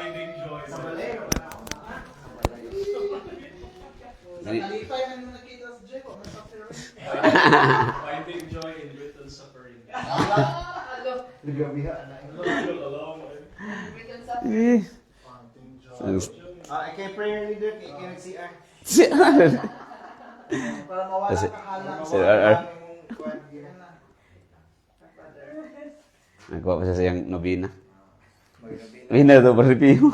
Finding joy. Sa balero. Nalipay na nung nakita sa Jay ko. Finding joy in little suffering. Nagabiha na. Eh. Finding joy. Kay prayer leader, kay nag-CR. Si Aaron. Para mawala Kasi- ka halang. si RR. Mag-20, Nagkuha pa siya sa yung nobina. Nobina ito, review.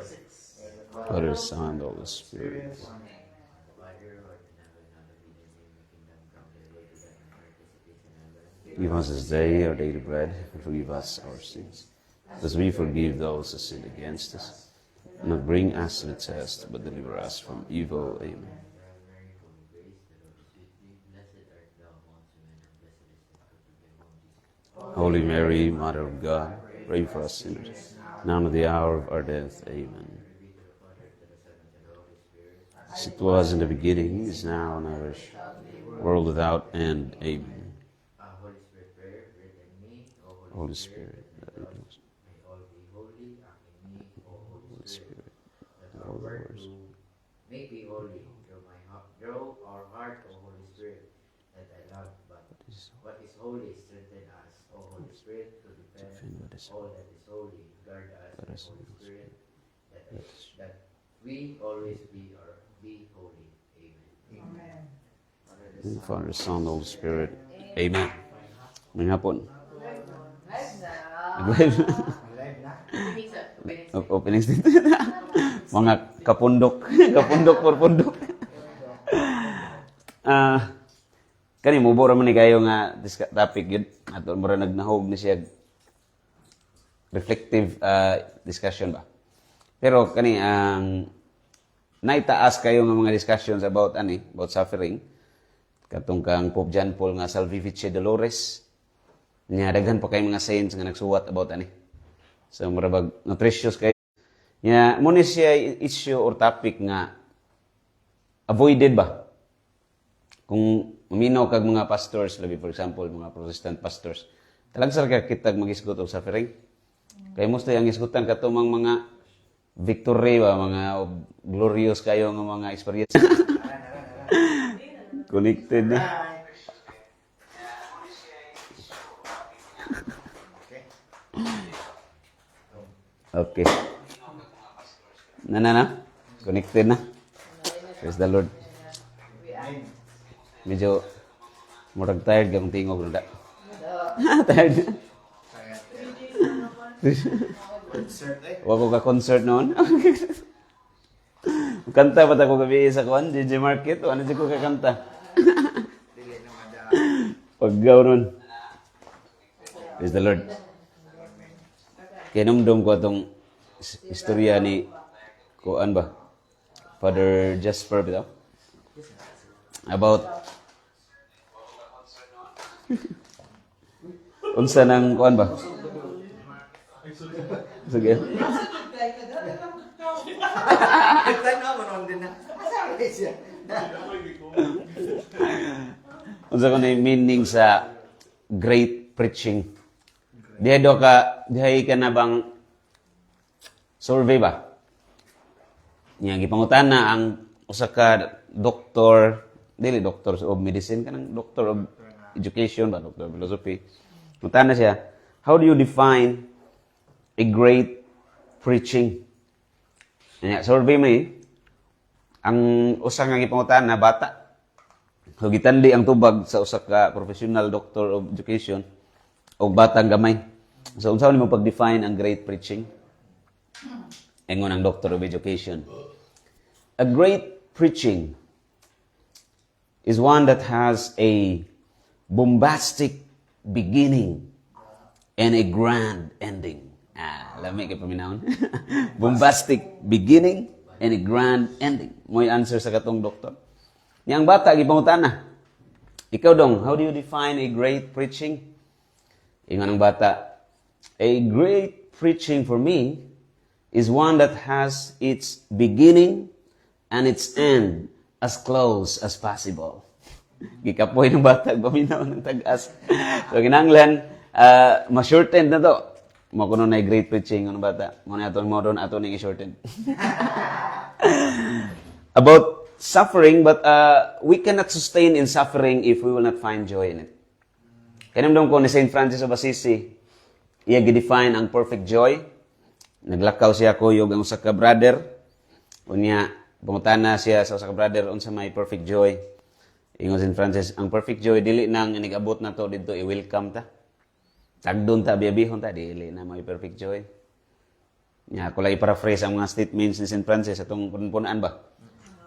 6. Father, Son, Holy Spirit. Give us this day our daily bread, and forgive us our sins, as we forgive those who sin against us. And not bring us to the test, but deliver us from evil. Amen. Holy Mary, Mother of God, pray for us sinners, now and at the hour of our death. Amen. As it was in the beginning, is now, and ever shall be, world without end. Amen. Holy Spirit, that we do. Holy Spirit, all the words. Make me holy, draw our heart, O Holy Spirit, that I love, but what is holy, strengthen us, O Holy Spirit, to defend Defend what is all that is holy, guard Let us, us O Holy be Spirit, Let us- that we always be holy. Amen. In the Father, Son, Holy Spirit. Amen. May hapon. Live na. Openings dito. Mga kapundok. Kapundok por pundok. Kani mo bora man ni kayo nga topic yun. Ato mura nagnahog ni siya reflective discussion ba. Pero kani ang naitaas kayo nga mga discussions about about suffering. Katong kang Pope John Paul nga Salvifice Dolores. Nya daghan pa kay mga saints nga nagsuwat about So marabag na precious kay. Nya mo ni siya issue or topic nga avoided ba? Kung maminaw kag mga pastors, labi for example, mga Protestant pastors, talagang ka kitag mag-isgot og suffering. Kay most ang isgutan katumang mga victory ba, mga glorious kayo nga mga experience. Connected ni. Okay. Na. Connected na. Praise the Lord. Medyo murag tired kang tingog na. Tired. Concert Wa ko ka concert noon. Kanta ba ta ko gabi sa kuan DJ Market o ano di ko kakanta. Dili na madala. Paggaw nun. Praise the Lord. Kinumdum ko itong istorya ni kuan ba? Father Jasper bitaw. About unsa nang kuan ba? Sige. Tayo na manon din na. Asabi siya. Unsa ko na yung meaning sa great preaching? Dihay ka na bang survey ba? Nga gipangutan na ang usa ka doktor, dili doctor of medicine kanang doctor of education ba, doctor of philosophy. Mutan na siya, how do you define a great preaching? Nga survey mo ang usa nga gipangutan na bata. So gitandi ang tubag sa usa ka professional doctor of education o batang gamay. So, unsa mo pag-define ang great preaching? Ingon ang Doctor of Education. A great preaching is one that has a bombastic beginning and a grand ending. Lami kay paminawon. Bombastic beginning and a grand ending. Mo'y answer sa katong doktor. Yang bata gipangutan na. Ikaw dong, how do you define a great preaching? Ingon ang bata, a great preaching for me is one that has its beginning and its end as close as possible. Gikapoy ng bata, paminaw ng tag-as. So, kinanglan, Ma-shortened na to. Mo kuno na great preaching ano bata. Mo na aton mo doon aton ning i-shortened. About suffering, but we cannot sustain in suffering if we will not find joy in it. Kanamdam ko ni St. Francis of Assisi, iya gi-define ang perfect joy. Naglakaw siya kuyog ang usa ka brother. Unya, pangutana siya sa usa ka brother unsa may perfect joy. Ingon St. Francis, ang perfect joy dili nang inigabot na to didto i-welcome ta. Tagdon ta biyabihon ta dili na may perfect joy. Nya ko lagi paraphrase ang mga statements ni St. Francis atong punpunan ba.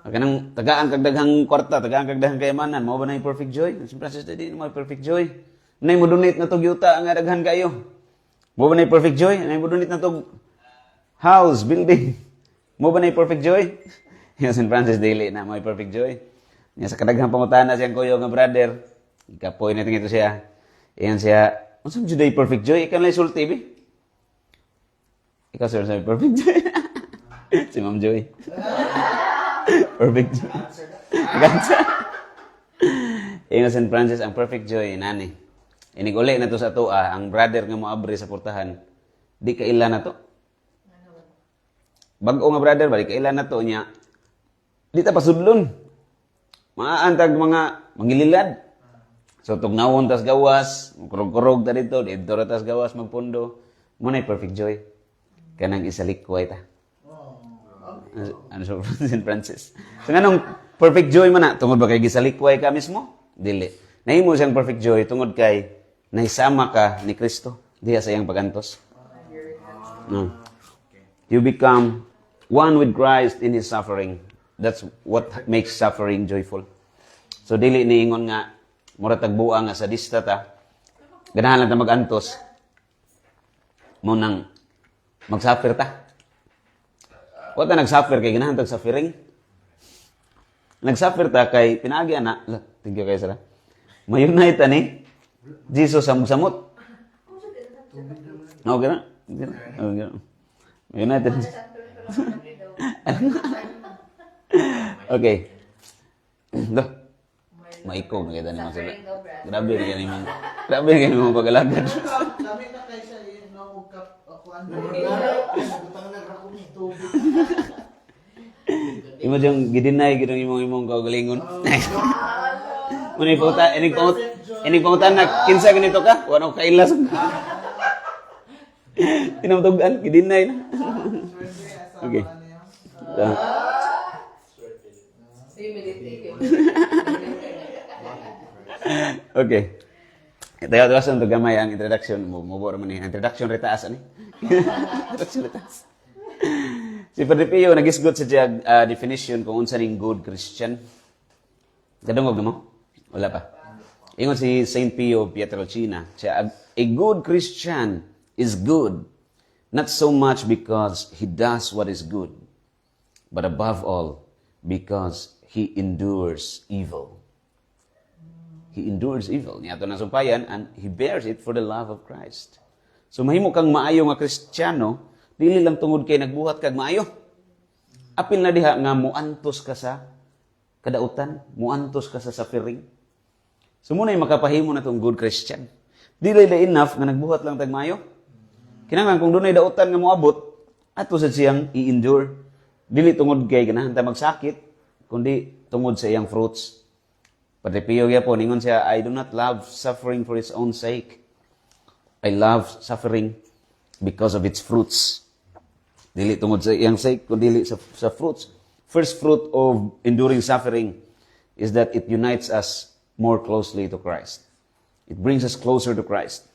Kanang tagaan kag daghang kwarta, tagaan kag daghang kayamanan, mao ba na yung perfect joy? St. Francis dili na may perfect joy. Nay mo donate na tog yuta nga daghan kayo. Mo ba na perfect joy? Nay mo donate na tog house, building. Mo ba na perfect joy? Yung St. Francis dili na may perfect joy. Nya sa kadaghang pangutana siyang kuyo nga brother, ikapoy na tingito siya. Iyan siya, unsa man jud perfect joy? Ikaw lang sulti bi. Ikaw sir sa perfect joy. Si Ma'am Joy. Perfect joy. Gansa. Ingon St. Francis ang perfect joy nani. Inig-uli na to sa toa, ang brother nga moabri sa portahan, di kaila na to. Bago nga brother ba, di kaila na to niya. Di ta pasudlon. Maantag mga mangililad. So tugnawon tas gawas, kurog-kurog ta dito, dito ra tas gawas magpundo. Muna perfect joy. Kanang isalikway ta. Ano sa St. Francis. So nganong perfect joy man na, tungod ba kay gisalikway ka mismo? Dili. Nahimo siyang perfect joy tungod kay naisama ka ni Kristo diha sa iyang pagantos. No. You become one with Christ in His suffering. That's what makes suffering joyful. So dili niingon nga mura tagbuang nga sa dista ta. Ganahan lang ta magantos. Mo nang magsuffer ta. Wa ta nagsuffer kay ganahan tag suffering. Nagsuffer ta kay pinaagi ana. Thank you kay sir. Mayunite ani Jesus samot. Okay na? Okay. United. Okay. Do. Maiko na kita naman sila. Grabe na yan yung grabe na yan yung pag-alagad. Kami na kayo sa no cup of one. Butang na ako ni tubig. Imo diyang gidinay gidong imong kaugalingon. Muna ining pangutan na kinsa ganito ka? Wala ko kailas. Tinamtugan, gidinay na. Okay. Okay. Tayo sa ito gamay ang introduction. Mubor man ni. Introduction retaas ani. Introduction retaas. Si Padre Pio nagisgot sa definition kung unsa ning good Christian. Kadungog mo? Wala pa. Ingon si Saint Pio Pietrelcina, siya, a good Christian is good, not so much because he does what is good, but above all, because he endures evil. He endures evil. Niya ito na sumpayan, and he bears it for the love of Christ. So mahimo kang maayo nga Kristiyano, dili lang tungod kay nagbuhat kag maayo. Apil na diha nga muantos ka sa kadautan, muantos ka sa suffering. So muna yung makapahimo na itong good Christian. Dili na enough nga nagbuhat lang tag maayo. Kinanglan kung doon ay dautan nga moabot, ato sa siyang i-endure. Dili tungod kay ganahan ta magsakit, kundi tungod sa iyang fruits. Padre Pio gyapon ingon siya, I do not love suffering for its own sake. I love suffering because of its fruits. Dili tungod sa iyang sake, kundi sa fruits. First fruit of enduring suffering is that it unites us more closely to Christ. It brings us closer to Christ.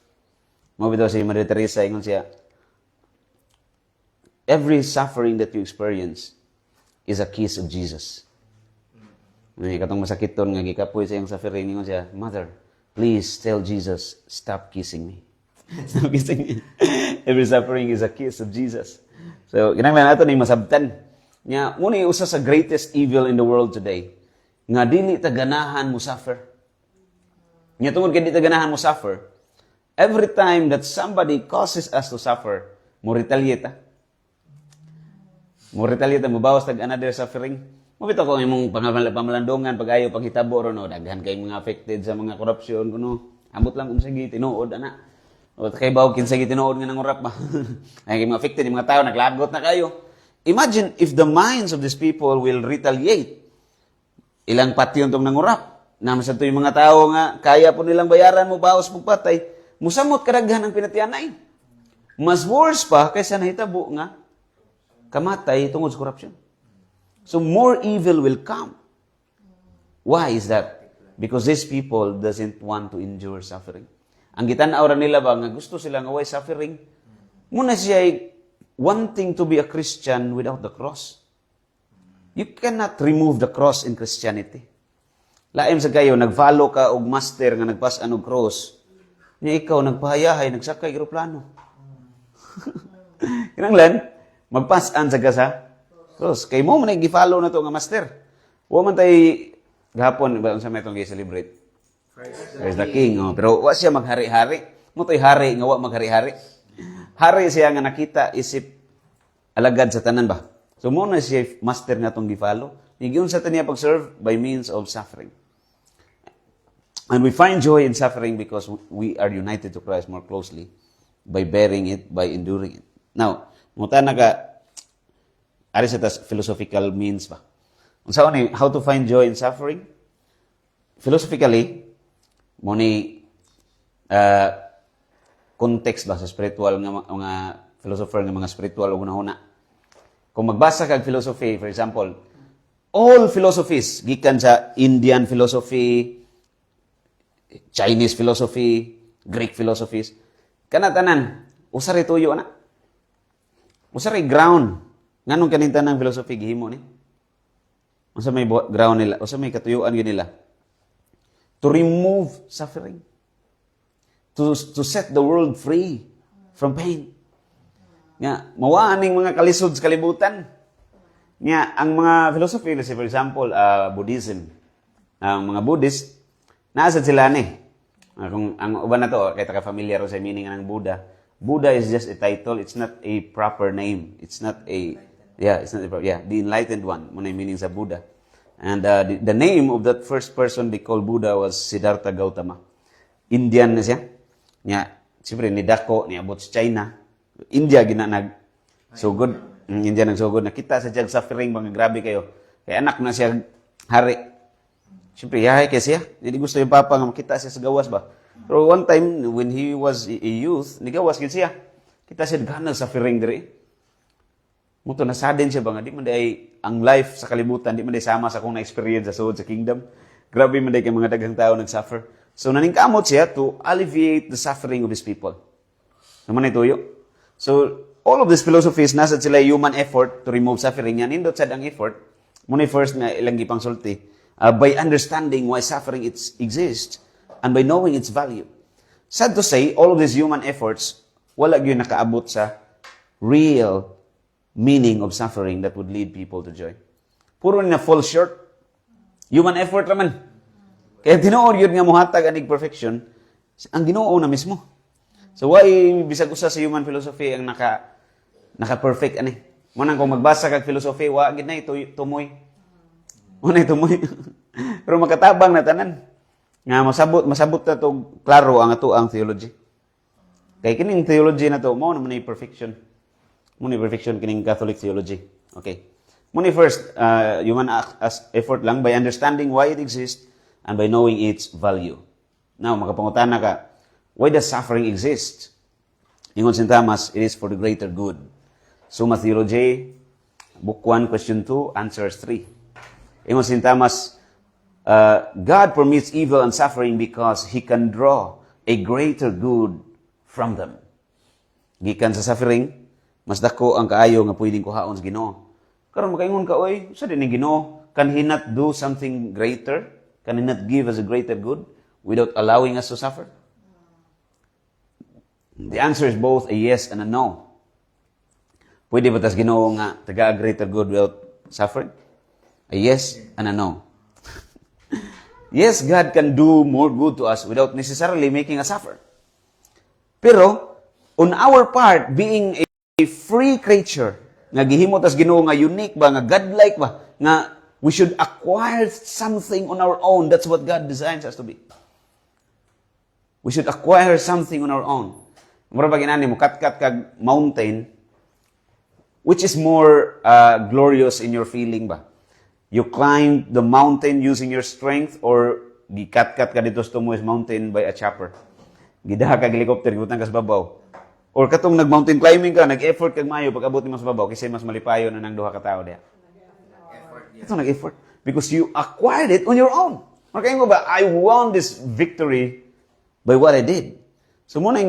Mabitaw si Maria Teresa, ingon siya, every suffering that you experience is a kiss of Jesus. Katong masakit ton nga gikapoy sa iyong suffering, ingon siya, Mother, please tell Jesus, stop kissing me. Stop kissing me. Every suffering is a kiss of Jesus. So, kinanglan nato ning masabtan. Nya, muna yung usa sa greatest evil in the world today, nga dili ta ganahan mo suffer. Nya tungod kay di ta ganahan mo suffer, every time that somebody causes us to suffer, mo retaliate ta. Mo retaliate ta, mo bawas tag another suffering. Mo bitaw ko imong pamalandongan pag-ayo paghitabo ron no, daghan kay mga affected sa mga corruption kuno. Ambot lang kung sige tinuod ana. O kay bawag kinsa gitinuod nga nangurap ba? Ay mga affected yung mga tao naglagot na kayo. Imagine if the minds of these people will retaliate. Ilang patyon tong nangurap. Naman sa yung mga tao nga kaya po nilang bayaran mo bawas mo patay. Musamot kadaghan ang pinatianay. Mas worse pa kaysa nahitabo nga kamatay tungod sa corruption. So more evil will come. Why is that? Because these people doesn't want to endure suffering. Ang gitanaw ra nila ba nga gusto sila nga way suffering. Muna siya wanting to be a Christian without the cross. You cannot remove the cross in Christianity. Laim sa kayo nag-follow ka og master nga nagpas og cross. Nya ikaw nagpahayahay nagsakay eroplano. Kinanglan magpasan sa gasa cross. Kay mo man gi-follow na to nga master. Wa man tay gahapon ba unsa may tong gi-celebrate? Christ the King. Oh. Pero wa siya maghari-hari. Mo to'y hari nga wa maghari-hari. Hari siya nga nakita isip alagad sa tanan ba? So mo na siya master nga tong gi-follow. Nigiun sa taniya pag-serve by means of suffering. And we find joy in suffering because we are united to Christ more closely by bearing it, by enduring it. Now, muta na ka ari sa tas philosophical means ba? Unsa ni how to find joy in suffering? Philosophically, mo ni context ba sa spiritual nga mga philosopher nga mga spiritual ug una-una. Kung magbasa kag philosophy, for example, all philosophies gikan sa Indian philosophy, Chinese philosophy, Greek philosophies, kana tanan usa ri tuyo na. Usa ri ground nganong kanintan ng philosophy gihimo ni. Usa may ground nila, usa may katuyuan gyud nila. To remove suffering. To set the world free from pain. Nga, mawaaning mga kalisod sa kalibutan. Nga, ang mga philosophy, for example, Buddhism. Ang mga Buddhist, naasad sila ni. Kung ang uban na to, kaya ka-familiar sa meaning ng Buddha. Buddha is just a title. It's not a proper name. It's not a, the enlightened one. Muna yung meaning sa Buddha. And the name of that first person they called Buddha was Siddhartha Gautama. Indian na siya. Nga, siyempre, nidako, niabot sa China. India ginanag. So good. India nagsugod. Nakita sa jag suffering, mga grabe kayo. Kaya anak na siya hari. Siyempre, yahay kaya siya. Hindi gusto yung papa nga makita siya sa gawas ba. Pero one time, when he was a youth, nigawas gid siya. Kita siya ganang suffering diri. Muto nasadin siya ba nga, di man day ang life sa kalibutan, di man day sama sa akong na-experience sa suod sa kingdom. Grabe man day kay mga daghang tao nag-suffer. So naningkamot siya to alleviate the suffering of these people. Naman ay tuyo. So all of these philosophies, nasa sila human effort to remove suffering. Yan, indot sad ang effort. Muna first na ilang gipang sulti. By understanding why suffering exists and by knowing its value. Sad to say, all of these human efforts, wala yun nakaabot sa real meaning of suffering that would lead people to joy. Puro na fall short. Human effort naman. Kaya tinuod yun nga muhatag anig perfection, ang Ginoo na mismo. So why bisag usa sa human philosophy ang naka-perfect ani. Munang kung magbasa kag philosophy, wa gid na tumoy. Unay tumoy. Pero makatabang na tanan. Nga masabot na to klaro ang ato ang theology. Kay kining theology na to, mao naman ay perfection. Muna perfection kining Catholic theology. Okay. Muna first, human effort lang by understanding why it exists and by knowing its value. Now, makapangutana ka, why does suffering exist? Ingon si Thomas, it is for the greater good. Summa Theologiae, Book 1, Question 2, Answers 3. Ingon si Thomas, God permits evil and suffering because He can draw a greater good from them. Gikan sa suffering, mas dako ang kaayo nga pwedeng kuhaon sa Ginoo. Karon makaingon ka, oy, sa din ang Ginoo, can He not do something greater? Can He not give us a greater good without allowing us to suffer? The answer is both a yes and a no. Pwede ba tas Ginoo nga taga a greater good without suffering? A yes and a no. Yes, God can do more good to us without necessarily making us suffer. Pero, on our part, being a free creature, nga gihimo tas Ginoo nga unique ba, nga godlike ba, nga we should acquire something on our own. That's what God designs us to be. We should acquire something on our own. Mura pag inani mo, kat-kat kag mountain, which is more glorious in your feeling ba? You climb the mountain using your strength or gikat-kat ka dito sa tumoy mountain by a chopper. Gidaha kag helicopter, gibutang ka sa babaw. Or katong nag-mountain climbing ka, nag-effort kag mayo, pag abot mo sa babaw, kasi mas malipayo na ng duha ka tao diha. Ito nag-effort. Because you acquired it on your own. Okay mo ba? I won this victory by what I did. So muna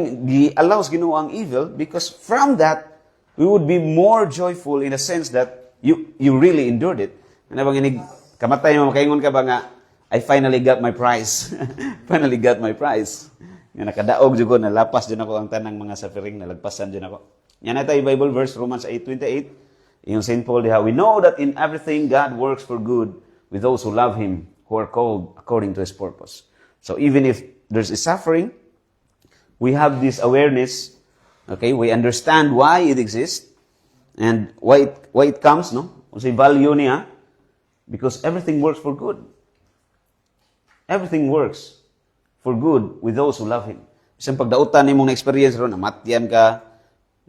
allows Ginoo ang evil because from that, we would be more joyful in a sense that you really endured it. Ano bang inig, kamatay mo, makaingon ka ba nga, I finally got my prize. Finally got my prize. Nga nakadaog dyan ko, nalapas dyan ako ang tanang mga suffering, nalagpasan dyan ako. Yan na tayo Bible verse, Romans 8:28. Yung St. Paul diha, we know that in everything God works for good with those who love Him, who are called according to His purpose. So even if there's a suffering, we have this awareness. Okay, we understand why it exists and why it comes, no? Kasi value niya because everything works for good. Everything works for good with those who love Him. Isang pagdautan nimong na-experience ron, namatyan ka,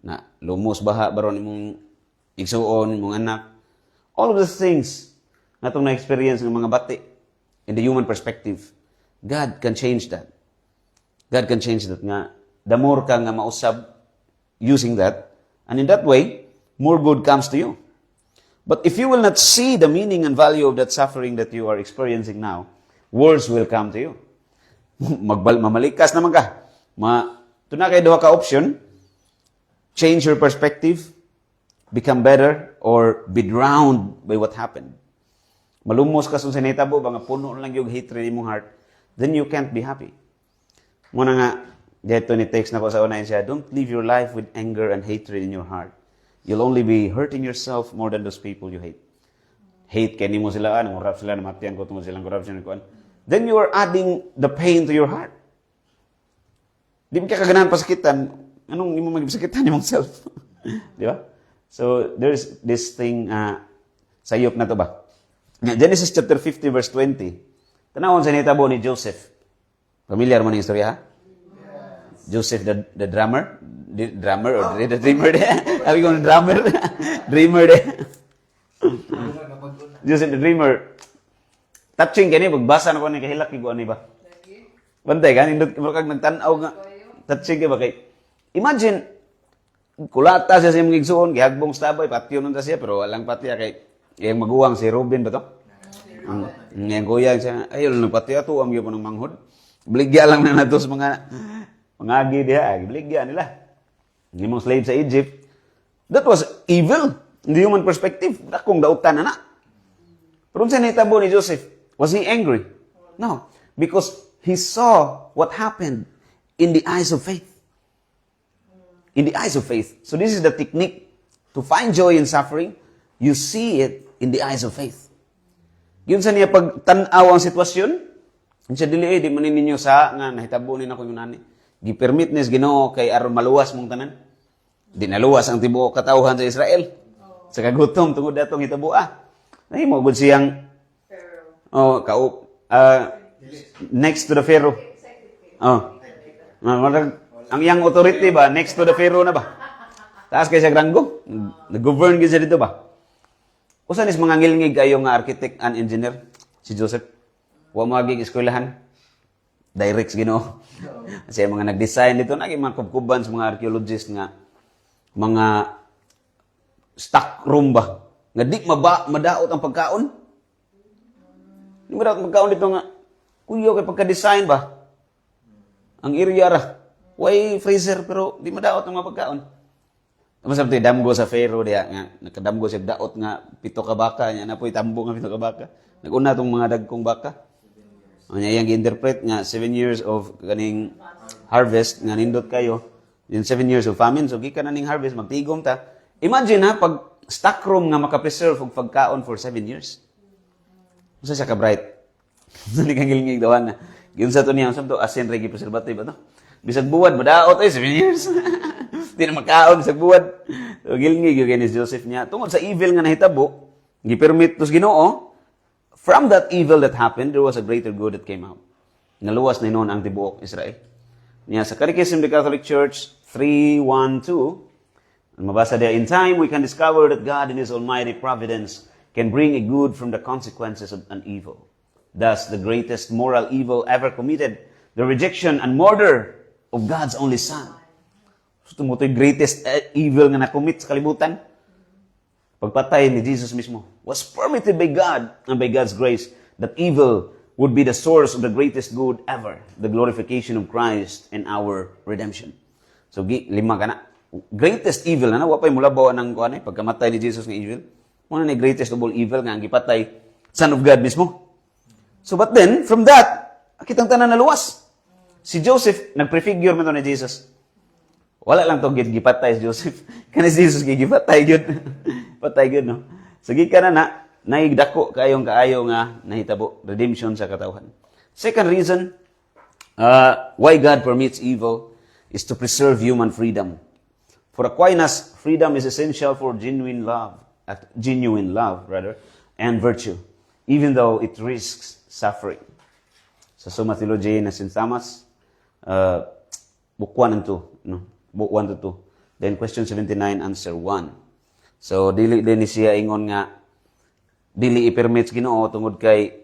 na lumos baha baron imong igsuon, imong anak. All of the things na itong na-experience ng mga bati in the human perspective, God can change that. God can change that nga. The more ka nga mausab using that, and in that way, more good comes to you. But if you will not see the meaning and value of that suffering that you are experiencing now, worse will come to you. Mamalikas naman ka. Ito na kayo duha ka option, change your perspective, become better, or be drowned by what happened. Malumos ka sa sinitabo, mga puno lang yung hatred in mong heart, then you can't be happy. Muna nga, dito ni text na ko sa unahin siya, don't live your life with anger and hatred in your heart. You'll only be hurting yourself more than those people you hate. Hate kaya mo sila, nangurap sila, namatian ko, tungkol silang corruption. Then you are adding the pain to your heart. Di ka kaganahan pasakitan, anong imo magpasakitan yung self? Di ba? So, there's this thing, sayop na to ba? Genesis chapter 50 verse 20. Tanawon sa nitabo ni Joseph. Familiar mo ng istorya, ha? Joseph the drummer? Drummer or the dreamer de? Sabi ko drummer. Dreamer de. Joseph the dreamer. Touching kani pagbasa na ko ni kahilak igo ani ba? Bantay kan indot kag nagtan-aw nga. Touching kay ba kay. Imagine kulata siya sa imong igsuon, gihagbong stabay patio nun ta siya pero walang patya kay iyang maguwang si Ruben ba to? Ang kuya siya, ayun patya to am gyud ng manghod. Bligya lang na natos mga agi diha, bligya nila. Hindi mong slave sa Egypt. That was evil in the human perspective. Dakong dautan na. Pero sa nitabo ni Joseph, was he angry? No. Because he saw what happened in the eyes of faith. In the eyes of faith. So this is the technique. To find joy in suffering, you see it in the eyes of faith. Yun sa niya pag tanaw ang sitwasyon, siya dili di man ninyo sa nga nahitabo ni nako yung nani. Gi-permit nis Ginoo kay aron maluwas mong tanan. Di naluwas ang tibuok katawhan sa Israel. Sa kagutom tungod datong hitabo nahimo gud siyang next to the Pharaoh. Ang iyang authority ba next to the Pharaoh na ba? Taas kay siya ranggo. Nag-govern gyud siya dito ba? Usa nis mga ngilngig kayo nga architect and engineer si Joseph. Wa magig eskwelahan. Direct Ginoo. Kasi mga nag-design dito naging mga kubkuban sa mga archaeologists nga mga stock room ba nga di madaot ang pagkaon. Di madaot ang pagkaon dito nga kuyo kay pagka-design ba ang area ra way freezer pero di madaot ang mga pagkaon. Tapos sabi damgo sa Pharaoh diya nga nakadamgo siya daot nga 7 ka baka nya na poy tambo nga 7 ka baka. Naguna tong mga dagkong baka. Anya yang gi-interpret nga 7 years of kaning harvest nga nindot kayo. Yung 7 years of famine, so gikan na ning harvest, magtigom ta. Imagine pag stock room nga makapreserve og pagkaon for 7 years. Usa siya ka bright. Dili kang gilngig dawan na. Giun sa to niya, unsa to asin regi preservative ba to? Bisag buwad madaot 7 years. Di na makaon bisag buwad. So gilngig yung ni Joseph niya. Tungod sa evil nga nahitabo, gi-permit tos Ginoo. From that evil that happened, there was a greater good that came out. Naluwas na noon ang tibuok Israel. Niya sa Catechism of the Catholic Church 3:1-2, mabasa there, in time we can discover that God in His almighty providence can bring a good from the consequences of an evil. Thus, the greatest moral evil ever committed, the rejection and murder of God's only Son. So, ito mo ito yung greatest evil nga na-commit sa kalibutan. Pagpatay ni Jesus mismo was permitted by God and by God's grace that evil would be the source of the greatest good ever, the glorification of Christ and our redemption. So, lima ka na. Greatest evil, na wapay mula bawa ng pagkamatay ni Jesus ng evil. Muna na greatest of all evil nga ang gipatay, Son of God mismo. So, but then, from that, kitang tanan na luwas. Si Joseph, nag-prefigure mo ni Jesus. Wala lang to gipatay si Joseph. Kana si Jesus gipatay gyud. Patay gyud, no? Sige ka na naigdako kaayo nga nahitabo redemption sa katawhan. Second reason why God permits evil is to preserve human freedom. For Aquinas, freedom is essential for genuine love and virtue, even though it risks suffering. Sa Summa Theologiae na St. Thomas, book 1 and 2, no? Book 1 to 2. Then question 79, answer 1. So, dili din siya ingon nga, dili i-permit Ginoo tungod kay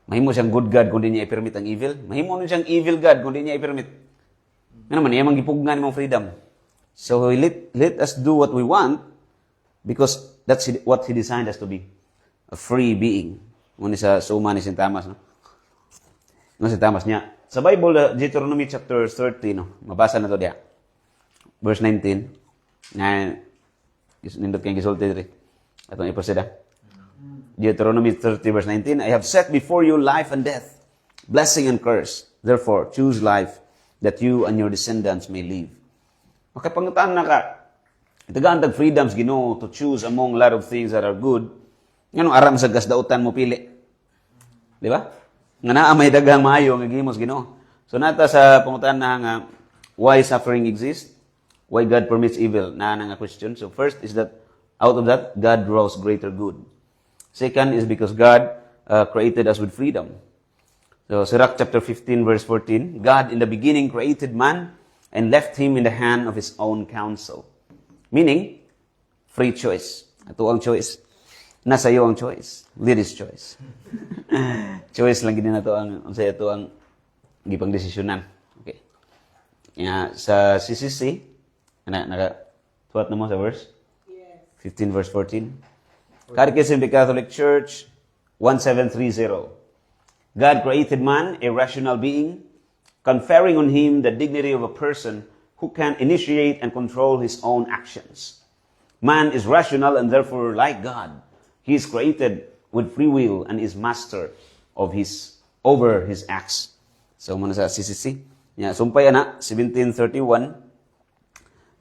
mahimo siyang good God kung di niya i-permit ang evil. Mahimo nun siyang evil God kung di niya i-permit. Nga naman, iya manggipugnan imong freedom. So, let us do what we want because that's what He designed us to be. A free being. Muna sa Summa ni St. Thomas, no? No, St. Thomas niya. Sa Bible, Deuteronomy chapter 30, no? Mabasa na to diya. Verse 19. Na, nindot kayong gisulti diri. Atong iproseda. Deuteronomy 30, verse 19. I have set before you life and death, blessing and curse. Therefore, choose life, that you and your descendants may live. Makapangutaan na ka, itagaan tag freedoms Ginoo to choose among a lot of things that are good. Ngano aram sa gasdautan mo pili. Di ba? Nga naa may daghang maayo nga gihimos Ginoo. So nata sa pangutaan na nga why suffering exists, why God permits evil, na nga question. So first is that out of that God draws greater good. Second is because God created us with freedom. So Sirach chapter 15 verse 14, God in the beginning created man and left him in the hand of his own counsel. Meaning, free choice. Ito ang choice. Nasa iyo ang choice. Leader's choice. Choice lang gini na to ang ito ang gipang desisyonan. Okay. Sa CCC, tuwat na mo sa verse? Yes. 15 verse 14. Catechism of the Catholic Church, 1730. God created man, a rational being, conferring on him the dignity of a person who can initiate and control his own actions. Man is rational and therefore like God. He is created with free will and is master of over his acts. So muna sa CCC. Sumpay na 1731.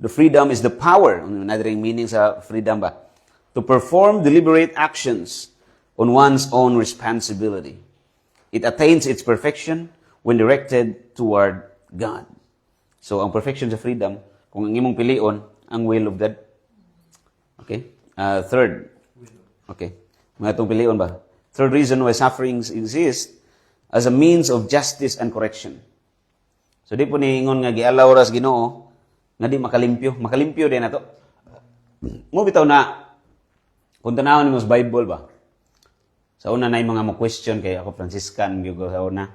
The freedom is the power. Another meaning sa freedom ba? To perform deliberate actions on one's own responsibility. It attains its perfection when directed toward God. So, ang perfection sa freedom, kung ang imong pilion, ang will of God. Okay? Third. Okay. Mga itong pilion ba? Third reason why sufferings exist as a means of justice and correction. So, di po niingon nga gialaw ras Ginoo nga di makalimpyo. Makalimpyo din na to. Mo bitaw na, kung tanawin mo sa Bible ba? Sa una na yung mga question, kaya ako Franciscan, yung sa una.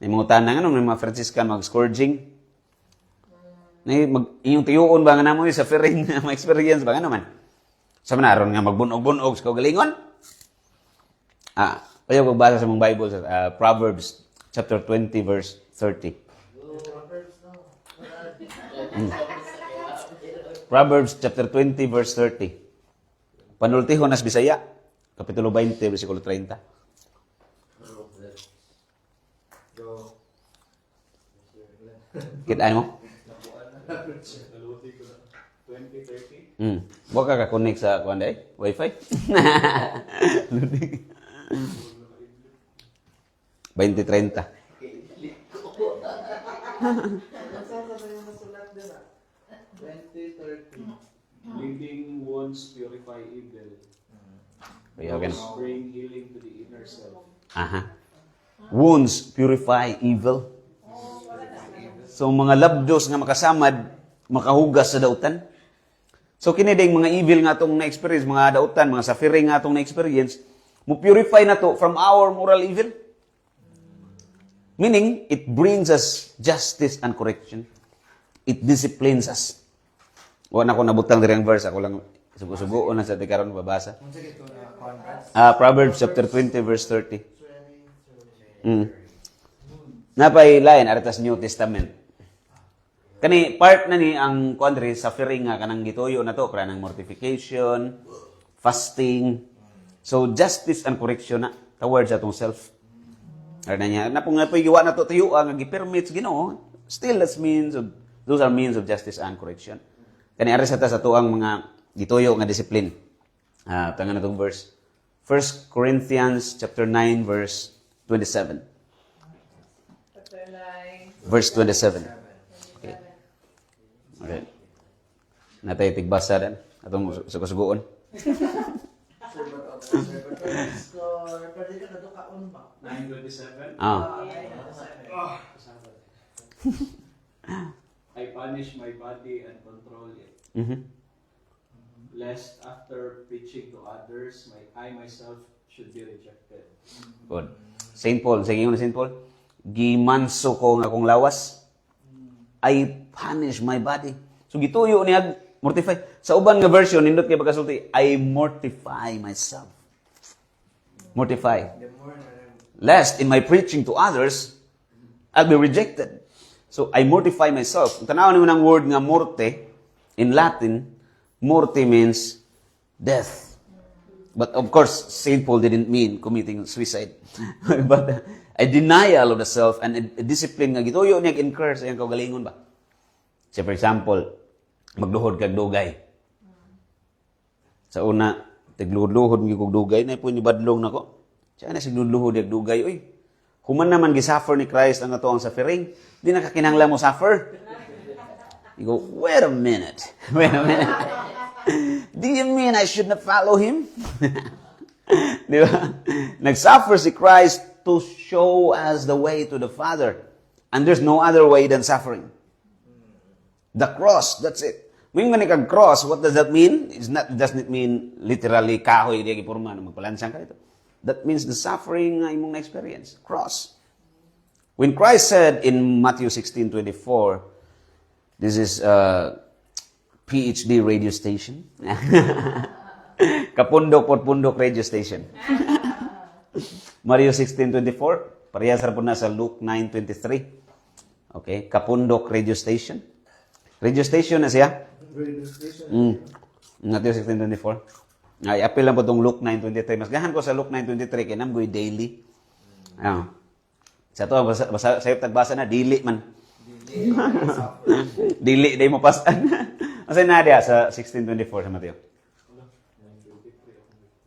Yung mga tanang, may mga Franciscan mag-scourging. Yung tiyuon ba nga naman sa fearing na ma-experience ba nga naman? Sa manaron nga magbunog-bunog sa kagalingon? Kaya magbasa sa mga Bible sa Proverbs chapter 20 verse 30. Proverbs chapter 20 verse 30. Panultihon nas Bisaya, kapitulo 20 versikulo 30. Kitaan mo? 2030. Huwag ka connect sa kuanday? Wi-Fi? 2030. Leading wounds purify evil. Bring healing to the inner self. Wounds purify evil. So mga labdos nga makasamad, makahugas sa dautan. So kini ding mga evil nga atong na-experience, mga dautan, mga suffering nga atong na-experience, mo purify na to from our moral evil. Meaning, it brings us justice and correction. It disciplines us. Wala na ko nabutang diri ang verse, ako lang sugo-sugo na sa tikaron babasa. Kung sige ito na conference. Proverbs chapter 20 verse 30. Napay lain aritas New Testament. Kani part na ni ang kuandre suffering nga kanang gituyo na to kanang mortification, fasting. So justice and correction na towards atong self. Arna niya na pong giwa na to tuyo nga gi-permits Ginoo, still those are means of justice and correction. Kani ari sa ta sa tuang mga gituyo nga discipline. Tangan natong verse. 1 Corinthians chapter 9 verse 27. Verse 27. Okay. Okay. Natay tigbasa dan atong sugo-sugoon. Pwede ka na doon kaon ba? 9:27. I punish my body and control it, lest after preaching to others, I myself should be rejected. Good. Saint Paul, sige yun na Saint Paul. Gimanso ko nga kong lawas. I punish my body. So gituyo niya mortify. Sa uban nga version nindot kay pagkasulti, I mortify myself. Mortify. Lest in my preaching to others, I'll be rejected. So I mortify myself. Kung tanawan mo ng word nga morte, in Latin, morte means death. But of course, Saint Paul didn't mean committing suicide. But a denial of the self and a discipline nga gituyo niya incur sa iyang kaugalingon ba? So for example, magluhod kag dugay. Sa una, tigluhod-luhod mi kog dugay na po ni badlong nako. Siya na sigluhod kag dugay oy. Human naman gisuffer ni Christ ang ato ang suffering, di na kakinahanglan mo suffer. You go, wait a minute. Wait a minute. Do you mean I should not follow him? Di ba? Nag-suffer si Christ to show us the way to the Father. And there's no other way than suffering. The cross, that's it. When kag cross, what does that mean? It doesn't mean literally kahoy di gipurma na magpalansang ka ito. That means the suffering nga imong na-experience. Cross. When Christ said in Matthew 16:24, this is PhD radio station. Kapundok-pundok radio station. Matthew 16:24, parehas ra po na sa Luke 9:23. Okay, Kapundok radio station. Radio station na siya. Matthew 16:24. Ay, apil lang po itong Luke 9:23. Mas gahan ko sa Luke 9:23 kaya namgoy daily. Sa to, sa'yo tagbasa na, dili man. Dili, day mo pasan. Masay na diya sa 16:24 sa Matthew.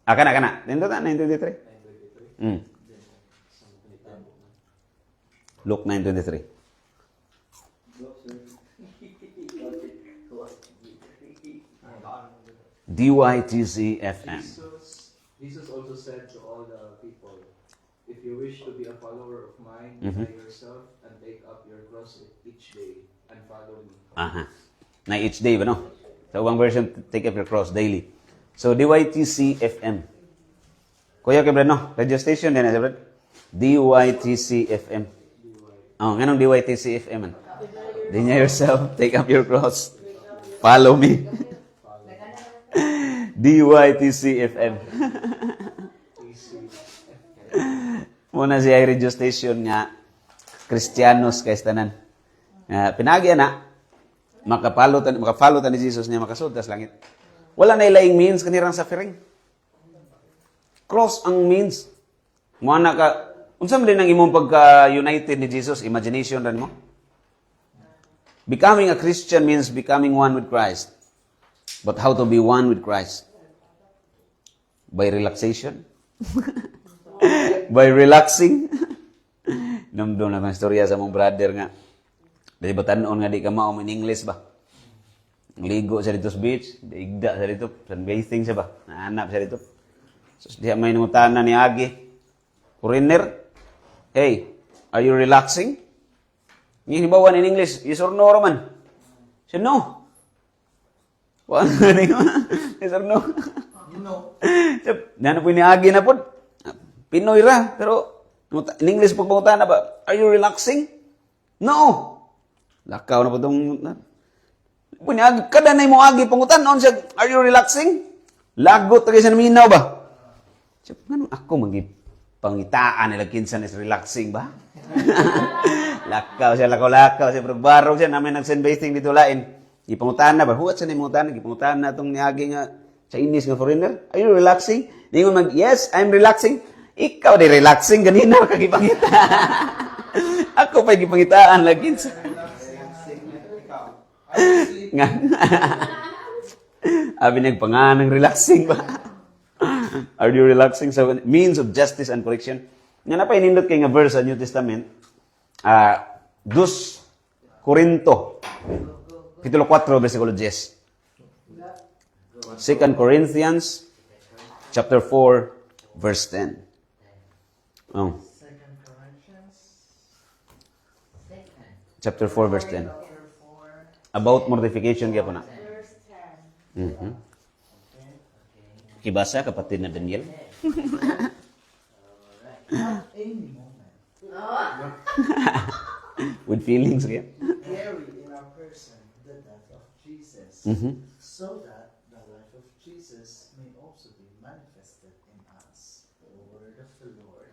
Kana. Nindot na, 9:23. Luke 9:23. DYTC FM. Jesus also said to all the people, if you wish to be a follower of mine, deny yourself and take up your cross each day and follow me. Na each day ba no? Sa ubang version, take up your cross daily. So DYTC FM. Kuya Kebran no? Radio station din na Kebran. DYTC FM. Nganong DYTC FM man? Deny yourself, take up your cross, follow me. DYTC FM. Muna siya ay radio station nga Kristiyanos kay tanan. Pinagya na makapalo ta ni Jesus niya makasud tas langit. Wala na ilaing means kanirang suffering. Cross ang means. Mana ka unsa man din ang imong pagka-united ni Jesus, imagination ran mo? Becoming a Christian means becoming one with Christ. But how to be one with Christ? By relaxation? By relaxing? Namdom na kong istorya sa mong brother nga. Dahil ba tanon nga di ka maom in English ba? Ligo sa dito sa beach, igda sa dito, sunbathing siya ba? Nahanap siya dito. So, diya may nangutanan ni Agi. Foreigner, hey, are you relaxing? Yung hibawan in English, yes or no, Roman? Siya, no. Wala Yes or no? No. Nana po niagi na po. Pinoy ra. Pero, in English po pangutan na ba? Are you relaxing? No. Lakaw na po itong... Kada na mo agi pangutan. Noon siya, are you relaxing? Lagot na kayo sa naminaw ba? Siya, ganun ako pangitaan nila kinsan is relaxing ba? Lakaw siya, pero barog siya, namin nag-sunbathing dito lain. Ipangutan na ba? Huwag siya na ipangutan, ipangutan na itong niagi nga Chinese nga foreigner. Are you relaxing? Ningon yes, I'm relaxing. Ikaw di relaxing, ganina kagipangita. Ako pa igipangitaan lagi sa... Nga. Abi nagpanganang relaxing ba? Are you relaxing? So, means of justice and correction. Nga na pa inindot kay nga verse sa New Testament. 2 Corinto, Kapitulo 4, versikulo 10. 2 Corinthians, chapter 4, verse 10. Oh. 2 Corinthians, Chapter 4, verse 10. chapter 4, About mortification, kaya po na. verse 10. Mm-hmm. Kibasa, kapatid na Daniel. At any moment, With feelings, kaya. carry in our person the death of Jesus, Mm-hmm. so that the life of Jesus may also be manifested in us. The word of the Lord.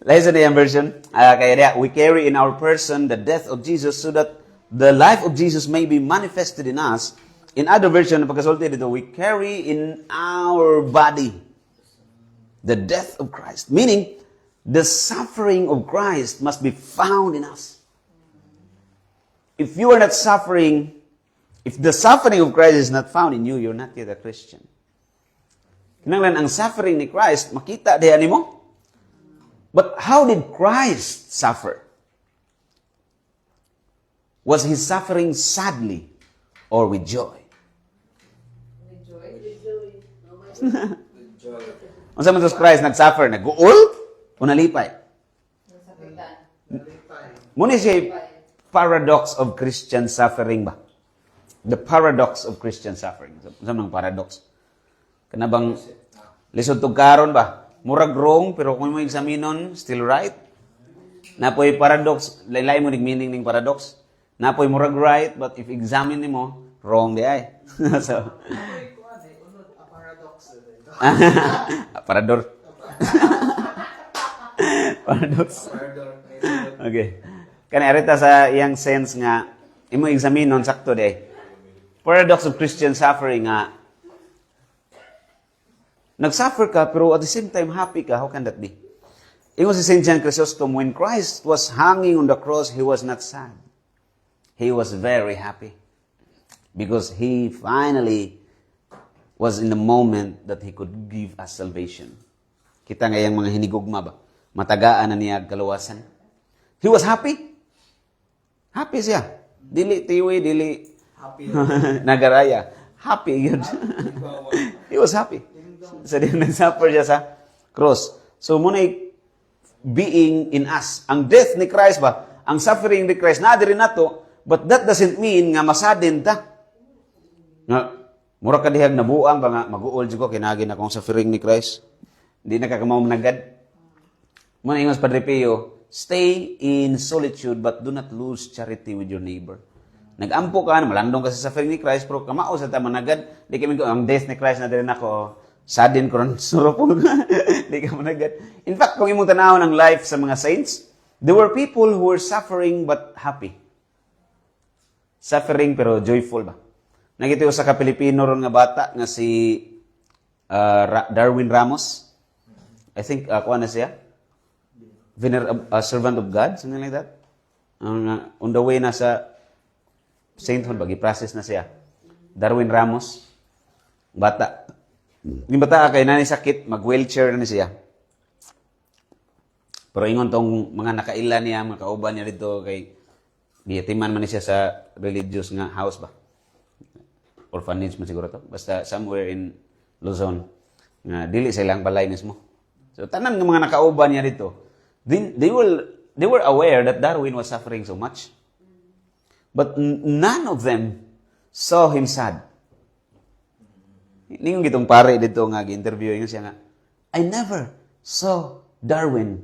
Listen to the version. Kaya diya, we carry in our person the death of Jesus so that the life of Jesus may be manifested in us. In other version, pagkasulti dito, we carry in our body the death of Christ. Meaning, the suffering of Christ must be found in us. If you are not suffering, if the suffering of Christ is not found in you, you're not yet a Christian. Kinanglan, ang suffering ni Christ, makita diyan mo. But how did Christ suffer? Was He suffering sadly or with joy? Unsa man tos Christ nagsuffer, nag-uol o nalipay? Muna siya paradox of Christian suffering ba? The paradox of Christian suffering. Unsa man ang paradox? Kanabang lisod tug karon ba? Murag wrong pero kung mo examinon, still right. Napoy paradox, laylay mo ning meaning ning paradox. Napoy murag right but if examine nimo, wrong di ay. So Parador. Paradox. Okay. Kani arita sa iyang sense nga imo examinon sakto di. Paradox of Christian suffering nga nagsuffer ka pero at the same time happy ka. How can that be? Ingon si St. John Chrysostom, when Christ was hanging on the cross, He was not sad. He was very happy because He finally was in the moment that He could give us salvation. Kita nga yung mga hinigugma ba? Matagaan na niya kaluwasan. He was happy. Happy siya. Dili tiwi, dili Happy. nagaraya. Happy yun. He was happy. Sa din nag-suffer siya sa cross. So muna being in us. Ang death ni Christ ba? Ang suffering ni Christ, na rin nato, but that doesn't mean nga masadin ta. Nga, mura ka dihag nabuang ba nga, mag-uol ko, kinagin akong suffering ni Christ. Hindi nakakamawang nagad. Muna ingon sa Padre Pio, stay in solitude but do not lose charity with your neighbor. Nag-ampo ka, malandong ka sa suffering ni Christ, pero kamao sa tama nagad, di kami ko, ang death ni Christ na din ako, sadin ko ron, surupol ka, di ka managad. In fact, kung imong tanawon ang life sa mga saints, there were people who were suffering but happy. Suffering pero joyful ba? Nagitiyo sa ka-Pilipino ron nga bata, nga si Darwin Ramos. I think, kuha na siya. Servant of God, something like that. On the way na sa sainthood, bagi-process na siya. Darwin Ramos, bata. Yung bata kay nani sakit, mag-wheelchair na siya. Pero ingon tong mga nakaila niya, mga kauban niya dito, kay giyatiman man siya sa religious nga house ba? Orphanage man siguro to. Basta somewhere in Luzon. Nga, dili sa ilang balay mismo. So, tanan ng mga nakauban niya dito, they were aware that Darwin was suffering so much. But none of them saw him sad. Ningon gitong pare dito nga gi-interview yun siya nga, I never saw Darwin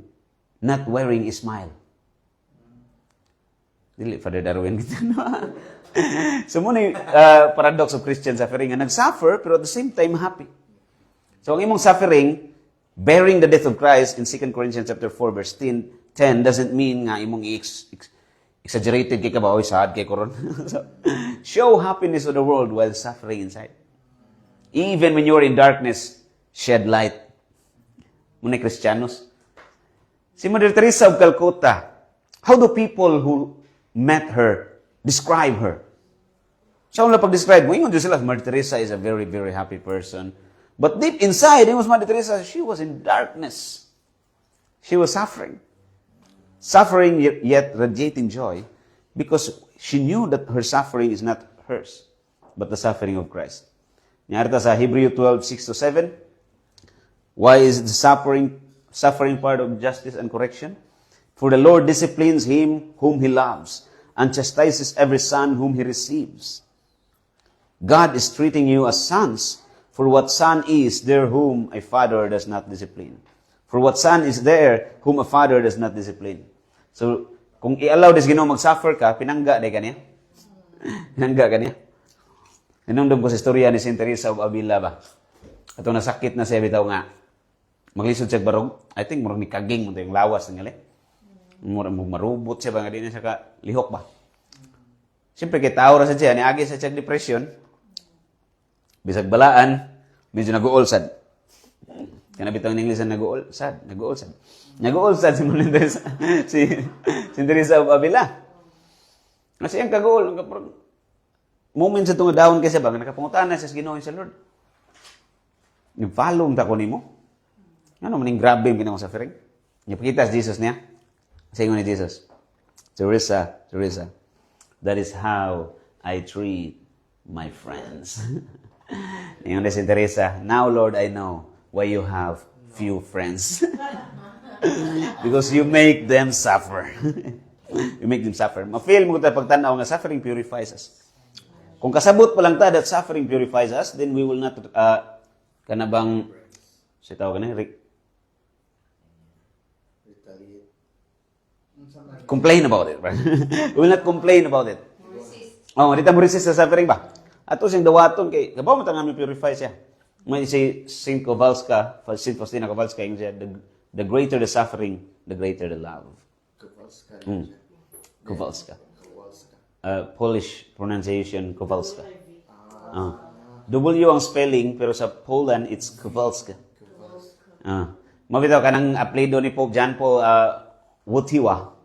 not wearing a smile. Dili, Father Darwin gito na. So muna yung paradox of Christian suffering nga nag-suffer pero at the same time happy. So ang imong suffering, bearing the death of Christ in 2 Corinthians chapter 4 verse 10 doesn't mean nga imong exaggerated kay kabaoy sad kay koron. So, show happiness to the world while suffering inside. Even when you're in darkness, shed light. Muna Kristiyanos. Si Mother Teresa of Calcutta, how do people who met her describe her? Siya wala pag-describe mo, ingon sila, Mother Teresa is a very, very happy person. But deep inside, it was Mother Teresa, she was in darkness. She was suffering. Suffering yet radiating joy because she knew that her suffering is not hers, but the suffering of Christ. Nyarita sa Hebrew 12:6-7, why is the suffering part of justice and correction? For the Lord disciplines him whom he loves and chastises every son whom he receives. God is treating you as sons, for what son is there whom a father does not discipline? For what son is there whom a father does not discipline? So, kung i-allow des Ginoo mag-suffer ka, pinangga day kaniya. Pinangga kaniya. Nanundong ko sa istorya ni Saint Teresa of Avila ba? Ato nasakit na siya bitaw nga. Maglisod siya barog. I think murag ni kaging mo yung lawas ng gali. Murag marubot siya ba nga din siya ka lihok ba? Siyempre kay tao ra siya ni agi sa siya depression. Bisag balaan, medyo nag-uolsad. Kana bitaw ng English nag-uolsad. Nag-uolsad si Mother Teresa. si Teresa of Avila. Kasi ang kag-uol, moment sa itong dahon kasi ba, nakapungutan na sa Ginoo sa Lord. Nag-follow ta ko nimo. Ano maning grabe yung ginawang suffering? Nipakita si Jesus niya. Kasi ni Jesus, Teresa, that is how I treat my friends. Ngayon na si Teresa, now Lord, I know why you have few friends. Because you make them suffer. You make them suffer. Ma-feel mo tayo pagtanaw nga suffering purifies us. Kung kasabot pa lang ta that suffering purifies us, then we will not kanabang sitaw kana complain about it. Right? We will not complain about it. Oh, dito mo resist sa suffering ba? Ato siyang dawaton kay kabaw man nga purify siya. May si Saint Kowalska, Saint Faustina Kowalska, yung siya, the greater the suffering, the greater the love. Kowalska. Polish pronunciation, Kowalska. W ang spelling, pero sa Poland, it's Kowalska. Mabitaw ka ng apelido ni Pope John Paul, Wojtyła.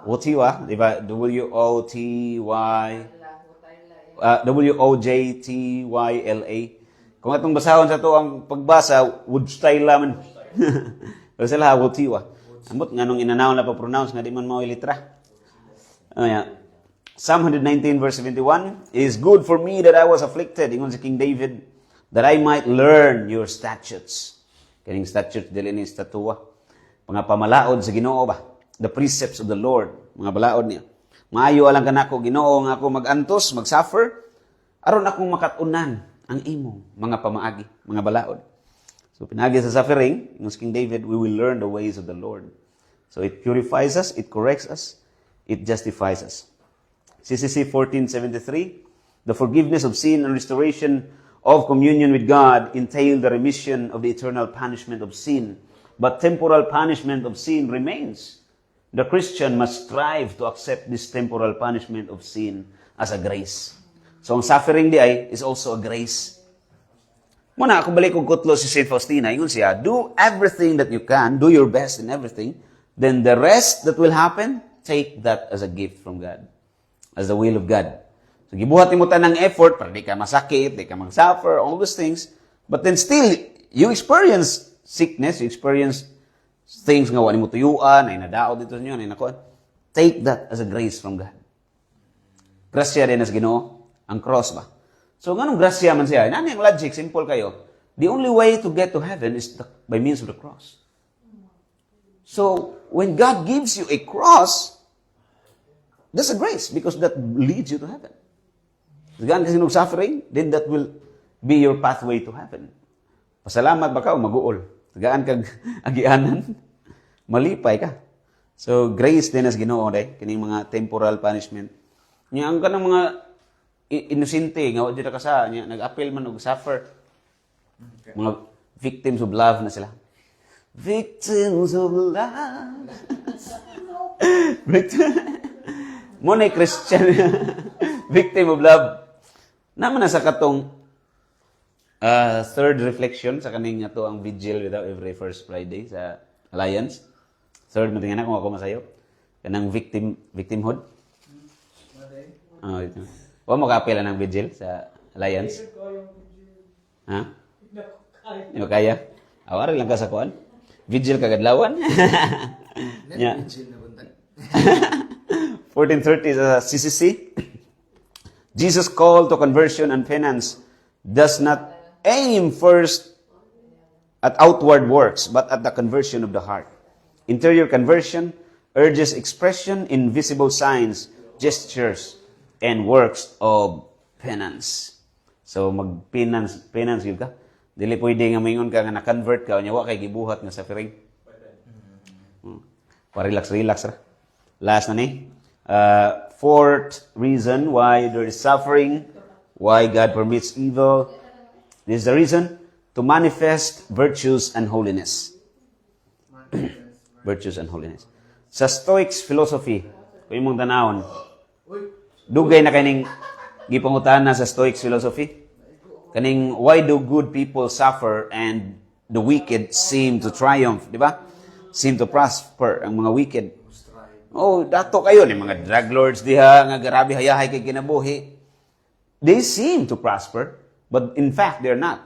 Wojtyła, di ba? Wojtyła. Kung atong basahon sa to ang pagbasa, Wojtyła man. Pero sila, Wojtyła. Ambot nga nung inanaw na pa-pronounce nga di man mao litra. Psalm 119 verse 71, It is good for me that I was afflicted, ingon si King David, that I might learn your statutes. Kaning statutes dili ni estatua. Mga pamalaod sa Ginoo ba? The precepts of the Lord, mga balaod niya. Maayo alang kanako Ginoo nga ako magantos, magsuffer, aron akong makatunan ang imong mga pamaagi, mga balaod. So pinagi sa suffering, ingon si King David, we will learn the ways of the Lord. So it purifies us, it corrects us, it justifies us. CCC 1473, the forgiveness of sin and restoration of communion with God entail the remission of the eternal punishment of sin. But temporal punishment of sin remains. The Christian must strive to accept this temporal punishment of sin as a grace. So ang suffering di ay is also a grace. Muna, kung balik kong kutlo si Saint Faustina, yun siya, do everything that you can, do your best in everything, then the rest that will happen, take that as a gift from God. As the will of God. So, gibuhat mo ta ng effort para di ka masakit, di ka mag-suffer, all those things. But then still, you experience sickness, you experience things nga wali mo tuyuan, ay nadaot dito niyo, ay nakuan. Take that as a grace from God. Grasya din as Ginoo, ang cross ba? So, ganong grasya man siya. Nani ang logic, simple kayo. The only way to get to heaven is by means of the cross. So, when God gives you a cross, That's a grace because that leads you to heaven. Gaan kasi ng suffering, then that will be your pathway to heaven. Pasalamat ba ka o mag-uol? Gaan kag agianan, malipay ka. So, grace din as Ginoo day, kining mga temporal punishment. Nya ang kanang mga inosente nga wa jud ka sa nya nag-appeal man og suffer. Mga victims of love na sila. Victims of love. Mo na Christian. Victim of love. Naman na sa katong third reflection sa kaning ato ang vigil without every first Friday sa Alliance. Third mo tingnan kung ako masayo. Kanang victimhood. Ito. Wa mo ka-apela ng vigil sa Alliance. Ha? Hindi mo kaya? Awari lang ka sa kuan. Vigil kagadlawan. Yeah. 1430 sa CCC. Jesus' call to conversion and penance does not aim first at outward works, but at the conversion of the heart. Interior conversion urges expression in visible signs, gestures, and works of penance. So, penance yun ka. Dili pwede nga mingon ka nga na-convert ka, o nyawa kay gibuhat nga suffering. Pa-relax ra. Last na ni. Fourth reason why there is suffering, why God permits evil. This is the reason to manifest virtues and holiness. Virtues and holiness. Sa Stoics philosophy, kung imong tanawon, dugay na kaning gipangutana sa Stoics philosophy. Kaning, why do good people suffer and the wicked seem to triumph, di ba? Seem to prosper, ang mga wicked. Oh, dato kayo ni mga drug lords diha nga grabe hayahay kay kinabuhi. They seem to prosper, but in fact they're not.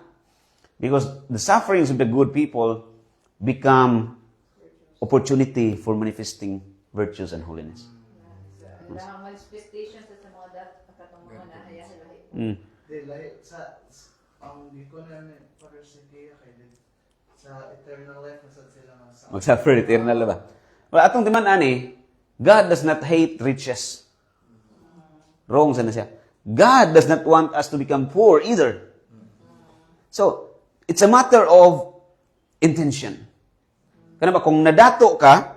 Because the sufferings of the good people become opportunity for manifesting virtues and holiness. Ang manifestation sa mga katong mga nahayahay. Like, ang di ko na para sa kaya sa eternal life na sila Mag-suffer eternal ba? Well, atong timan ani, God does not hate riches. Wrong sana siya. God does not want us to become poor either. So, it's a matter of intention. Kana ba, kung nadato ka,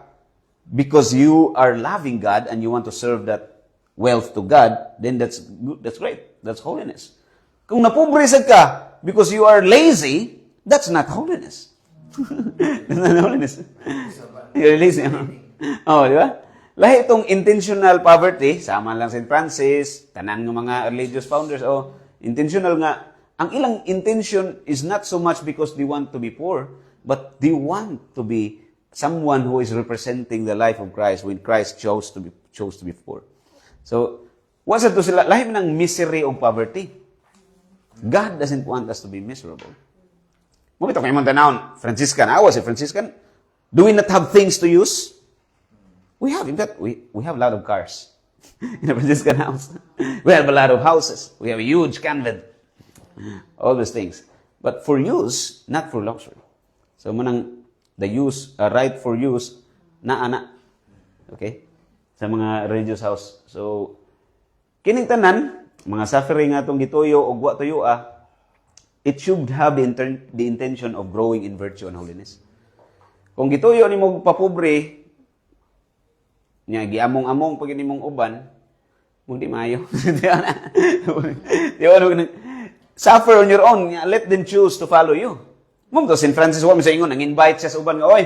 because you are loving God and you want to serve that wealth to God, then that's good, that's great. That's holiness. Kung napubrisag ka, because you are lazy, that's not holiness. That's not holiness. You're lazy. Oh, di ba? Lahi itong intentional poverty, sama lang St. Francis, tanan ng mga religious founders, intentional nga, ang ilang intention is not so much because they want to be poor, but they want to be someone who is representing the life of Christ when Christ chose to be poor. So, what's it to sila? Lahi ng misery o poverty. God doesn't want us to be miserable. Mumito kayo mong tanawon, Franciscan, I was a Franciscan. Do we not have things to use? We have, in fact, we have a lot of cars in a Franciscan house. We have a lot of houses. We have a huge convent. All those things. But for use, not for luxury. So, manang the use, right for use, na. Okay? Sa mga religious house. So, kining tanan, mga suffering atong gituyo o wa tuyo it should have the intention of growing in virtue and holiness. Kung gituyo ni mo papobre, nya giamong-among pag nimong uban, mo di maayo. Suffer on your own. Let them choose to follow you. Mum to St. Francis wa mi sa ingon nang invite siya sa uban nga oy.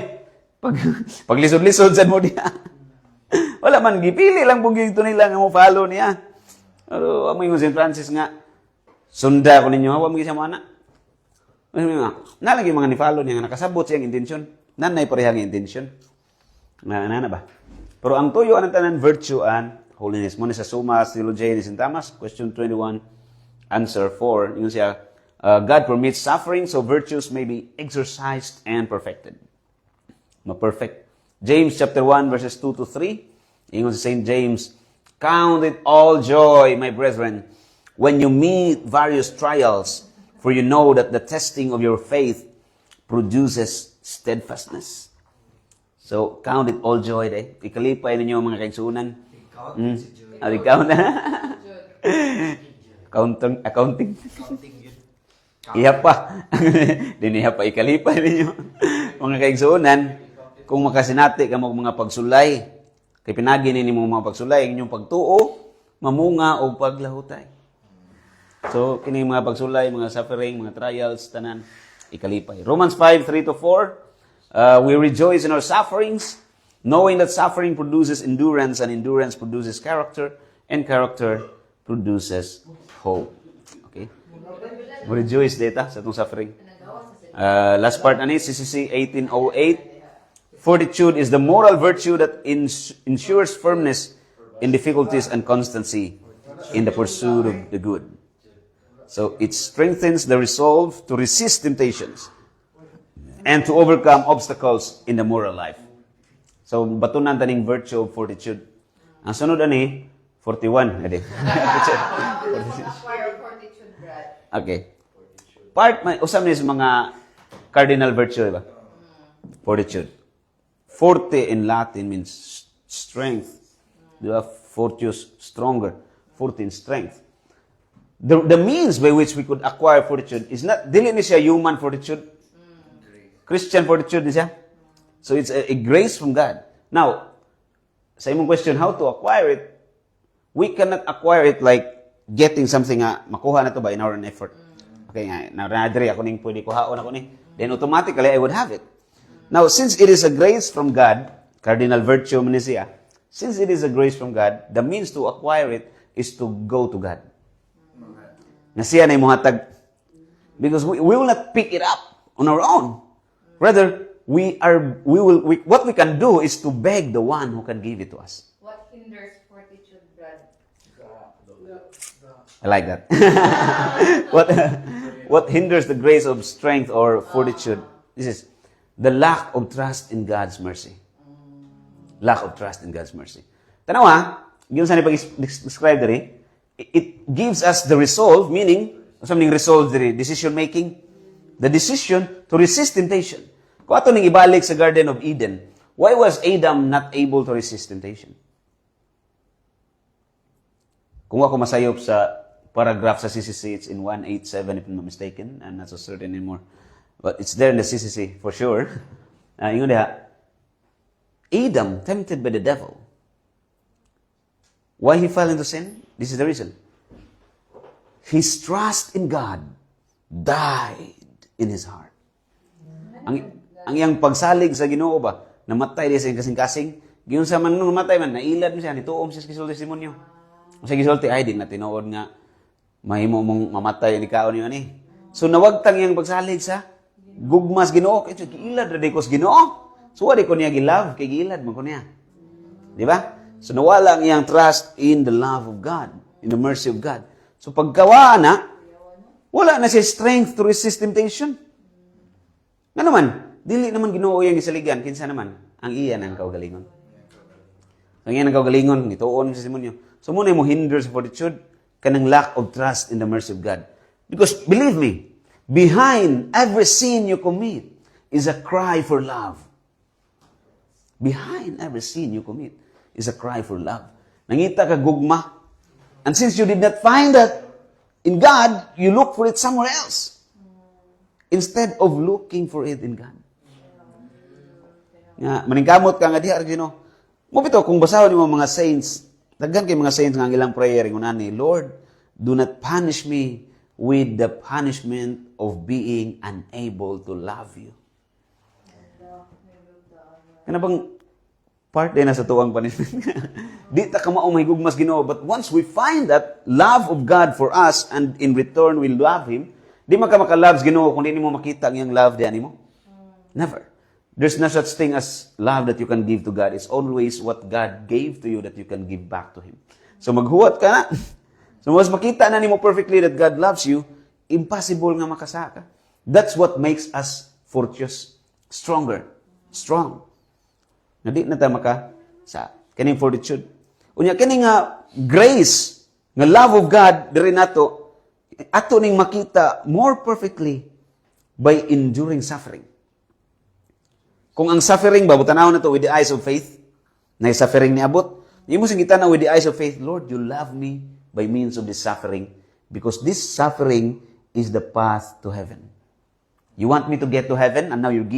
Pag lisod-lisod sa mo diha. Wala man gipili lang pug gito nila nga mo follow niya. Pero amo ingon St. Francis nga sunda ko ninyo wa mo gisa mo ana. Nalagi mga ni-follow niya nga nakasabot siyang intensyon. Nanay parehang intensyon. Na ba? Pero ang tuyo ang tanan virtue and holiness. Muna sa Summa Theologiae ni St. Thomas, question 21, answer 4. Yun siya, God permits suffering so virtues may be exercised and perfected. Ma-perfect. James chapter 1 verses 2 to 3. Ingon si St. James, count it all joy, my brethren, when you meet various trials, for you know that the testing of your faith produces steadfastness. So, count it all joy, Ikalipay ninyo mga kaigsunan. Accounting si Jude. Ikaw na. Jud. Accounting. Accounting yun. Iya pa. Diniha pa ikalipa ninyo. Mga kaigsuunan, kung makasinati ka mo mga pagsulay, kay pinagi ni mo mga pagsulay, inyong pagtuo, mamunga o paglahutay. So, kini mga pagsulay, mga suffering, mga trials, tanan, ikalipay. Romans 5:3-4, we rejoice in our sufferings, knowing that suffering produces endurance, and endurance produces character, and character produces hope. Okay? We rejoice data sa itong suffering. Last part na ni, CCC 1808. Fortitude is the moral virtue that ensures firmness in difficulties and constancy in the pursuit of the good. So it strengthens the resolve to resist temptations and to overcome obstacles in the moral life. So batunan taning virtue of fortitude. Ang sunod ani 41 edi. Acquire fortitude, Brad. Okay. Part may usam ni sa mga cardinal virtue ba? Fortitude. Forte in Latin means strength. Fortius, stronger. Forte in strength. The means by which we could acquire fortitude is not, dili ni siya human fortitude. Christian fortitude ni siya. So it's a grace from God. Now, sa imong question, how to acquire it? We cannot acquire it like getting something makuha na to ba in our own effort. Okay nga, na-adri ako ning pwede kuhaon ako ni. Then automatically, I would have it. Now, since it is a grace from God, cardinal virtue man ni siya, since it is a grace from God, the means to acquire it is to go to God. Na siya na yung muhatag. Because we will not pick it up on our own. Rather, what we can do is to beg the one who can give it to us. What hinders fortitude, Brad? I like that. What hinders the grace of strength or fortitude? This is the lack of trust in God's mercy. Lack of trust in God's mercy. Tanawa, yung sa pag-describe diri, it gives us the resolve, meaning, something resolve diri, decision making, the decision to resist temptation. Kung ato ning ibalik sa Garden of Eden, why was Adam not able to resist temptation? Kung ako masayop sa paragraph sa CCC, it's in 187 if I'm not mistaken. I'm not so certain anymore. But it's there in the CCC, for sure. Ingon diha, Adam, tempted by the devil. Why he fell into sin? This is the reason. His trust in God died in his heart. Ang iyang pagsalig sa Ginoo ba, namatay din sa kasing-kasing, giyon sa man nung namatay man, nailad mo siya, nituom siya sa kisulti testimonyo. Sa kisulti, ay, di na tinuod nga, mahimo mong mamatay ni kaon yun ani. So nawagtang iyang pagsalig sa gugmas Ginoo, kay giilad ra ko sa Ginoo. So wala ko niya gilove, kay giilad man ko niya. Di ba? So nawala ang iyang trust in the love of God, in the mercy of God. So pagkawa na, wala na siya strength to resist temptation. Nga naman, dili naman Ginoo yang gisaligan, kinsa naman ang iyan ang kaugalingon. Ang iyan ang kaugalingon, nituon sa simonyo. So muna mo hinder sa fortitude, kanang lack of trust in the mercy of God. Because believe me, behind every sin you commit is a cry for love. Behind every sin you commit is a cry for love. Nangita ka gugma. And since you did not find that in God, you look for it somewhere else. Instead of looking for it in God. Nga, maningkamot ka nga diha, Gino. Mo bitaw, kung basahon mo mga saints, daghan kay mga saints nga ang ilang prayer, ngunani, Lord, do not punish me with the punishment of being unable to love you. Kana bang part din na sa tuwang punishment? Di ta ka maumay gugmas Ginoo, but once we find that love of God for us and in return we love Him, di man ka maka-love Ginoo kung di mo makita ang iyang love diyan mo. Never. There's no such thing as love that you can give to God. It's always what God gave to you that you can give back to Him. So maghuwat ka na. So mas makita na nimo perfectly that God loves you, impossible nga makasaka. That's what makes us fortuous, stronger, strong. Na di na tayo sa kaning fortitude. Unya kini nga grace, nga love of God diri nato ato ning makita more perfectly by enduring suffering. Kung ang suffering ba butanaw na to with the eyes of faith, na suffering ni abot, Di mo singita na with the eyes of faith, Lord, you love me by means of this suffering because this suffering is the path to heaven. You want me to get to heaven and now you're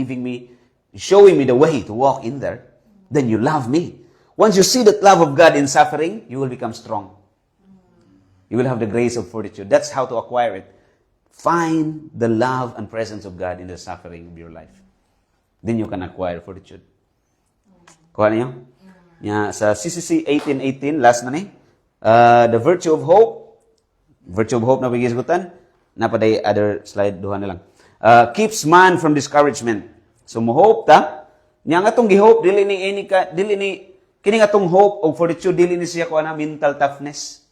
showing me the way to walk in there. Then you love me. Once you see that love of God in suffering, you will become strong. You will have the grace of fortitude. That's how to acquire it. Find the love and presence of God in the suffering of your life. Then you can acquire fortitude. Kuha niyo? Sa CCC 18:18, last na ni. The virtue of hope. Virtue of hope na bigisgutan. Napaday other slide, duha na lang. Keeps man from discouragement. So mo hope ta. Nya nga tong gihope dili ni kini nga tong hope o fortitude dili ni siya kuha na mental toughness.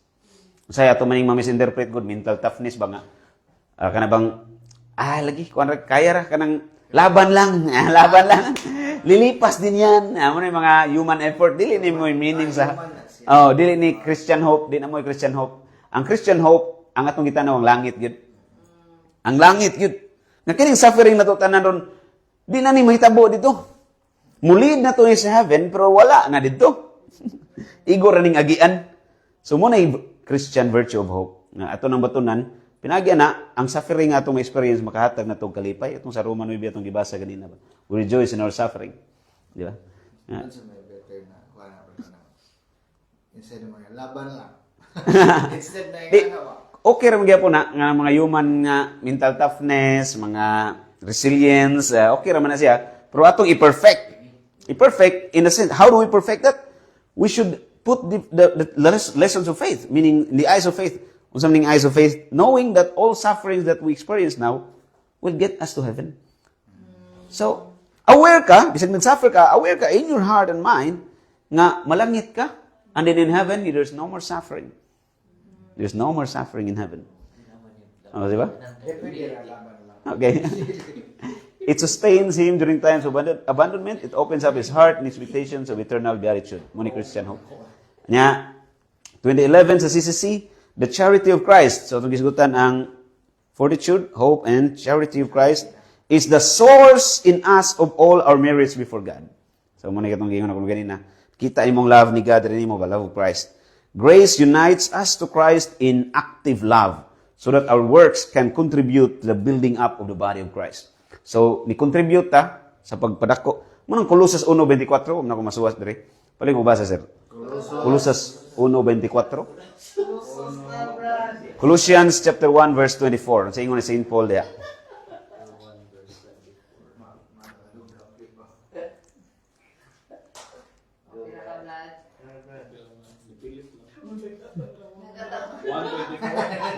Saya ato maning ma-misinterpret good mental toughness ba nga kana bang lagi kuan kaya ra kanang laban lang laban lang lilipas din yan amo na yung mga human effort dili ni mo meaning sa dili ni Christian hope di na mo Christian hope ang Christian hope ang atong gitanaw ang langit gyud ang langit gyud nga kining suffering nato tanan ron di na ni mahitabo dito mulid na to ni sa heaven pero wala na dito igor ning agian so mo na Christian virtue of hope. Nga ato nang batunan, pinagya na ang suffering nga atong experience makahatag na tong kalipay. Itong sa Roman 9 atong gibasa ganina ba. We rejoice in our suffering. Di ba? Ano sa may better na kuha na instead mo laban lang. Instead na Di, yung okay ra magyapon na nga mga human nga mental toughness, mga resilience, okay ra man na siya. Pero atong i-perfect in a sense. How do we perfect that? We should put the lessons of faith, meaning the eyes of faith, something eyes of faith, knowing that all sufferings that we experience now will get us to heaven. So, aware ka, bisag nag-suffer ka, aware ka in your heart and mind, nga malangit ka, and then in heaven, there's no more suffering. There's no more suffering in heaven. Di ba? Okay. It sustains him during times of abandonment. It opens up his heart and expectations of eternal beatitude. Muni Christian hope. Nya, 2011 sa CCC, the charity of Christ. So, itong gisgutan ang fortitude, hope, and charity of Christ is the source in us of all our merits before God. So, muna itong gingon ako ganina. Kita imong love ni God, rin mo ba, love of Christ. Grace unites us to Christ in active love so that our works can contribute to the building up of the body of Christ. So, ni-contribute ta sa pagpadako. Munang Colossus 1:24, na ko masuwas dire. Paling mo basa, sir? Colossus 1:24. Colossians chapter 1 verse 24. Sa ingon ni St. Paul diya.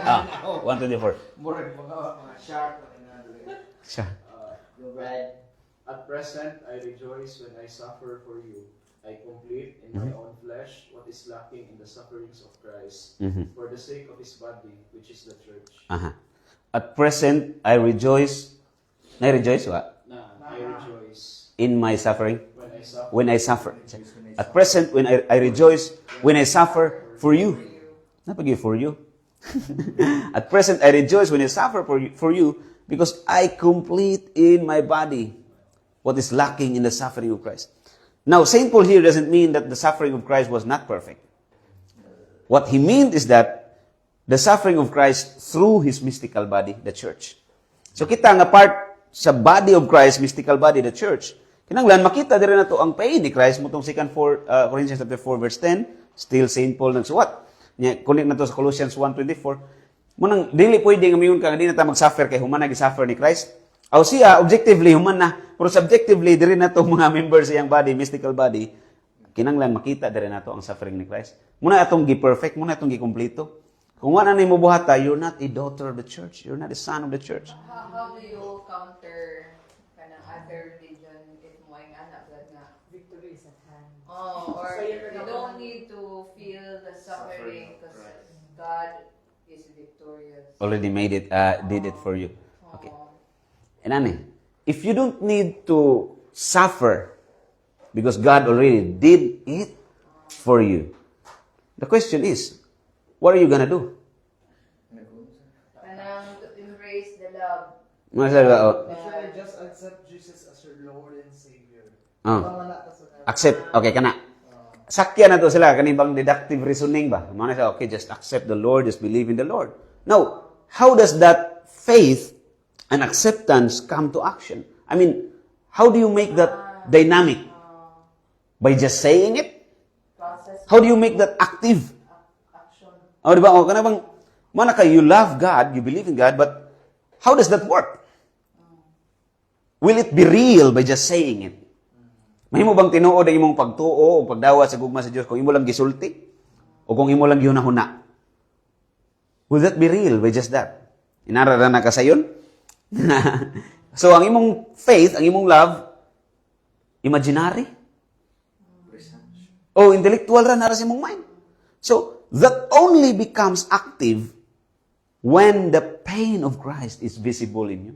Ah, 1:24. murag mga shark Siya. At present, I rejoice when I suffer for you. I complete in my own flesh what is lacking in the sufferings of Christ for the sake of His body, which is the church. At present, I rejoice. I rejoice what? I rejoice In my suffering. when I suffer. When I suffer. At present, when I rejoice when I suffer for you. Napagi for you. At present, I rejoice when I suffer for you because I complete in my body what is lacking in the suffering of Christ. Now, St. Paul here doesn't mean that the suffering of Christ was not perfect. What he meant is that the suffering of Christ through His mystical body, the church. So kita nga part sa body of Christ, mystical body, the church, kinanglan makita dire na to ang pain ni Christ mo tong 2 Corinthians chapter 4 verse 10, still St. Paul nagsuwat. Nya connect na to sa Colossians 1:24. Munang dili pwede nga miyon ka nga di na ta mag-suffer kay human nag-suffer ni Christ. Aw siya objectively human na, pero subjectively diri na to mga members sa iyang body, mystical body, kinanglan makita diri na to ang suffering ni Christ. Muna atong gi-perfect, muna atong gi-kompleto. Kung wala nimo buhata, you're not a daughter of the church. You're not a son of the church. How do you counter kanang other religion if mo ang anak nga Victory is at hand. or you don't need to feel the suffering because God is victorious. Already made it, did it for you. Okay. And ani, if you don't need to suffer because God already did it for you, the question is, what are you gonna do? Kanang to embrace the love. If I just accept Jesus as your Lord and Savior. Accept. Okay, kana. sakya na to sila, kanibang deductive reasoning ba? Mga sa, okay, just accept the Lord, just believe in the Lord. Now, how does that faith and acceptance come to action? I mean, how do you make that dynamic? By just saying it? Process How do you make that active? action. O, di ba? O, kanabang, mana ka, you love God, you believe in God, but how does that work? Will it be real by just saying it? Mahimo bang tinuod ang imong pagtuo o pagdawat sa gugma sa Dios kung imo lang gisulti? O kung imo lang gihunahuna? Will that be real by just that? Inarara na ka sayon? So, ang imong faith, ang imong love, imaginary? O intellectual ra nara sa imong mind? So, that only becomes active when the pain of Christ is visible in you.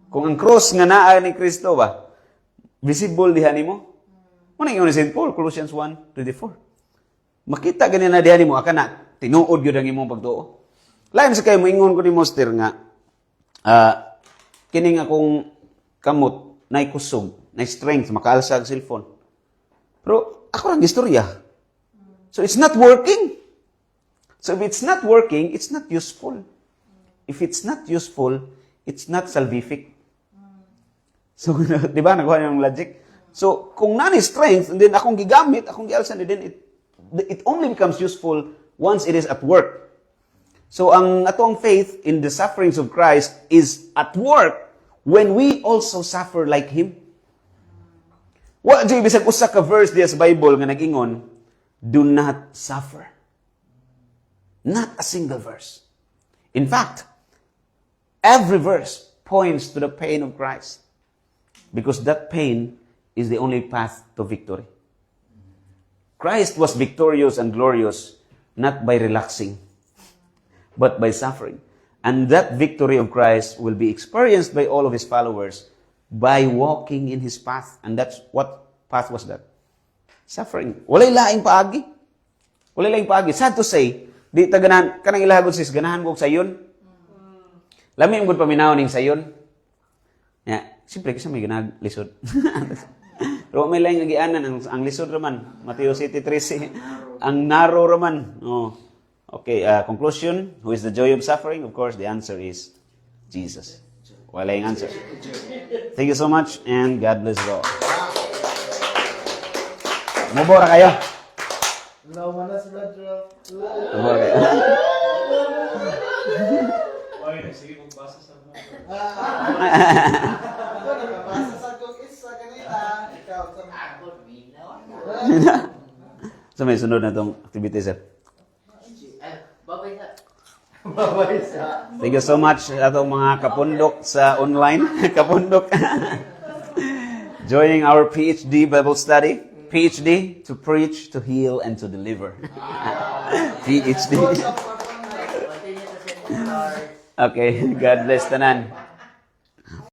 Kung ang cross nga naa ni Kristo ba, visible diha nimo? Muna yung ni St. Paul, Colossians 1:24. Makita ganyan na diha nimo, aka na, tinuod yun ang imong pagtuo. Lain sa kayo, moingon ko ni Monster nga, kining akong kamot, na kusog, na strength, makaalsa ang cellphone. Pero ako lang istorya. So it's not working. So if it's not working, it's not useful. If it's not useful, it's not salvific. So, di ba, nakuha yung logic? So, kung nani strength, and then akong gigamit, akong gialsan, then it only becomes useful once it is at work. So, ang atong faith in the sufferings of Christ is at work when we also suffer like Him. Wa di bisag usa ka verse diya sa Bible nga nag-ingon, do not suffer. Not a single verse. In fact, every verse points to the pain of Christ. Because that pain is the only path to victory. Christ was victorious and glorious not by relaxing, but by suffering. And that victory of Christ will be experienced by all of His followers by walking in His path. And that's what path was that? Suffering. Walay laing paagi. Walay laing paagi. Sad to say, di taganahan, kanang ilahagod sis, ganahan ko sayon. Lami yung paminaw ning sayon. Yeah. Siyempre, kasi may ginaglisod. Pero may lang nagianan, ang lisod raman. Mateo City 13. Ang narrow raman. Oh. Okay, conclusion. Who is the joy of suffering? Of course, the answer is Jesus. Wala yung answer. Thank you so much, and God bless you all. Mubora kayo. No, manas brother. Mubora kayo. Okay, sige, magbasa sa mga. Ako nakabasa sa kong isa kanina. Ikaw sa Ako, minaw. So may sunod na itong activity, sir. Babay na. babay sa. Thank you so much sa atong mga kapundok sa online. Kapundok. Joining our PhD Bible study. PhD, to preach, to heal, and to deliver. PhD. Continue to send more stars. Okay, God bless tanan.